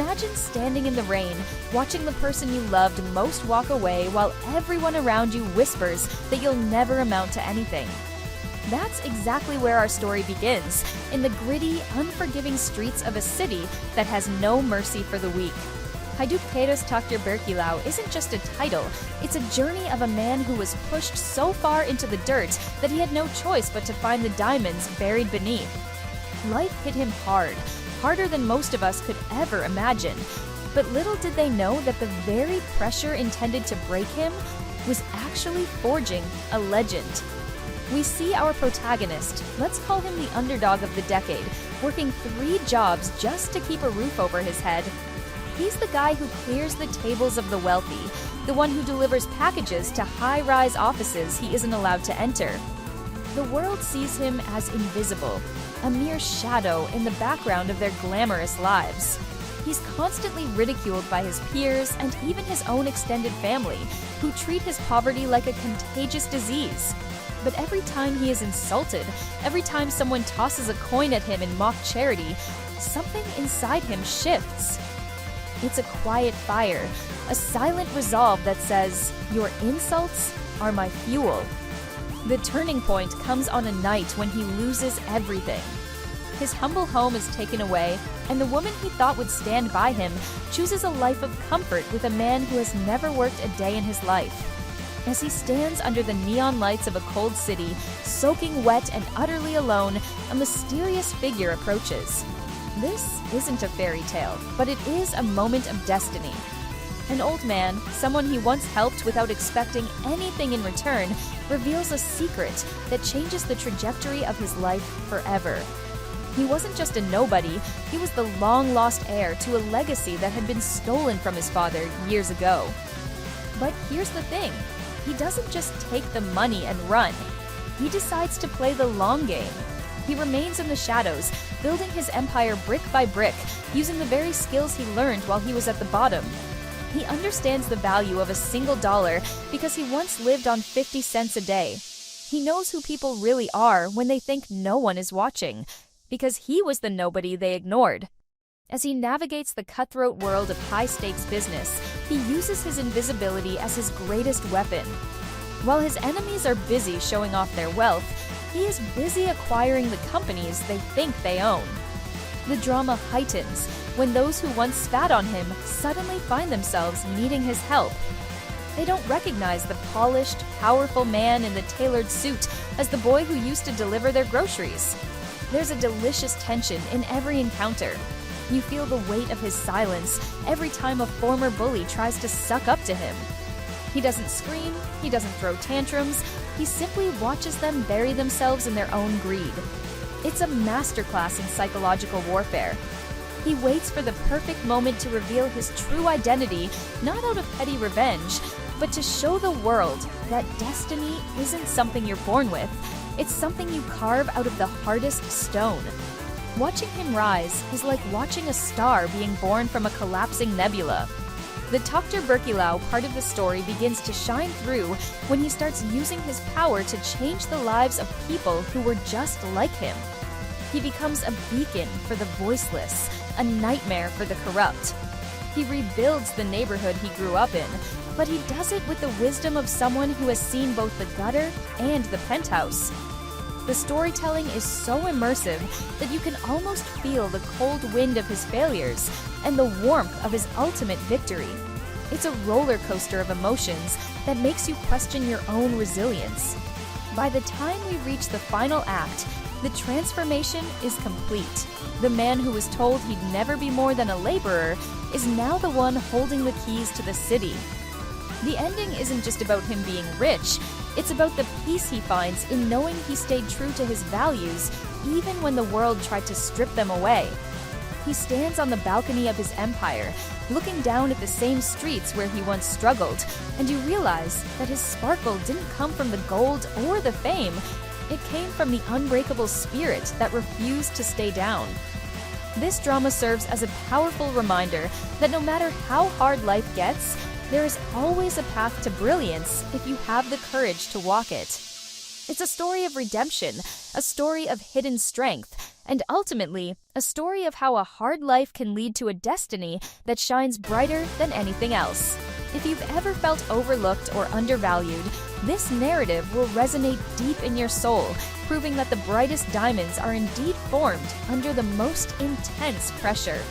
Imagine standing in the rain, watching the person you loved most walk away while everyone around you whispers that you'll never amount to anything. That's exactly where our story begins, in the gritty, unforgiving streets of a city that has no mercy for the weak. Hidup Keras Takdir Berkilau isn't just a title, it's a journey of a man who was pushed so far into the dirt that he had no choice but to find the diamonds buried beneath. Life hit him hard, harder than most of us could ever imagine. But little did they know that the very pressure intended to break him was actually forging a legend. We see our protagonist, let's call him the underdog of the decade, working 3 jobs just to keep a roof over his head. He's the guy who clears the tables of the wealthy, the one who delivers packages to high-rise offices he isn't allowed to enter. The world sees him as invisible, a mere shadow in the background of their glamorous lives. He's constantly ridiculed by his peers and even his own extended family, who treat his poverty like a contagious disease. But every time he is insulted, every time someone tosses a coin at him in mock charity, something inside him shifts. It's a quiet fire, a silent resolve that says, "Your insults are my fuel." The turning point comes on a night when he loses everything. His humble home is taken away, and the woman he thought would stand by him chooses a life of comfort with a man who has never worked a day in his life. As he stands under the neon lights of a cold city, soaking wet and utterly alone, a mysterious figure approaches. This isn't a fairy tale, but it is a moment of destiny. An old man, someone he once helped without expecting anything in return, reveals a secret that changes the trajectory of his life forever. He wasn't just a nobody, he was the long-lost heir to a legacy that had been stolen from his father years ago. But here's the thing, he doesn't just take the money and run. He decides to play the long game. He remains in the shadows, building his empire brick by brick, using the very skills he learned while he was at the bottom. He understands the value of a single dollar because he once lived on 50 cents a day. He knows who people really are when they think no one is watching, because he was the nobody they ignored. As he navigates the cutthroat world of high-stakes business, he uses his invisibility as his greatest weapon. While his enemies are busy showing off their wealth, he is busy acquiring the companies they think they own. The drama heightens when those who once spat on him suddenly find themselves needing his help. They don't recognize the polished, powerful man in the tailored suit as the boy who used to deliver their groceries. There's a delicious tension in every encounter. You feel the weight of his silence every time a former bully tries to suck up to him. He doesn't scream, he doesn't throw tantrums, he simply watches them bury themselves in their own greed. It's a masterclass in psychological warfare. He waits for the perfect moment to reveal his true identity, not out of petty revenge, but to show the world that destiny isn't something you're born with, it's something you carve out of the hardest stone. Watching him rise is like watching a star being born from a collapsing nebula. The Takdir Berkilau part of the story begins to shine through when he starts using his power to change the lives of people who were just like him. He becomes a beacon for the voiceless, a nightmare for the corrupt. He rebuilds the neighborhood he grew up in, but he does it with the wisdom of someone who has seen both the gutter and the penthouse. The storytelling is so immersive that you can almost feel the cold wind of his failures and the warmth of his ultimate victory. It's a roller coaster of emotions that makes you question your own resilience. By the time we reach the final act, the transformation is complete. The man who was told he'd never be more than a laborer is now the one holding the keys to the city. The ending isn't just about him being rich, it's about the peace he finds in knowing he stayed true to his values even when the world tried to strip them away. He stands on the balcony of his empire, looking down at the same streets where he once struggled, and you realize that his sparkle didn't come from the gold or the fame, it came from the unbreakable spirit that refused to stay down. This drama serves as a powerful reminder that no matter how hard life gets, there is always a path to brilliance if you have the courage to walk it. It's a story of redemption, a story of hidden strength, and ultimately, a story of how a hard life can lead to a destiny that shines brighter than anything else. If you've ever felt overlooked or undervalued, this narrative will resonate deep in your soul, proving that the brightest diamonds are indeed formed under the most intense pressure.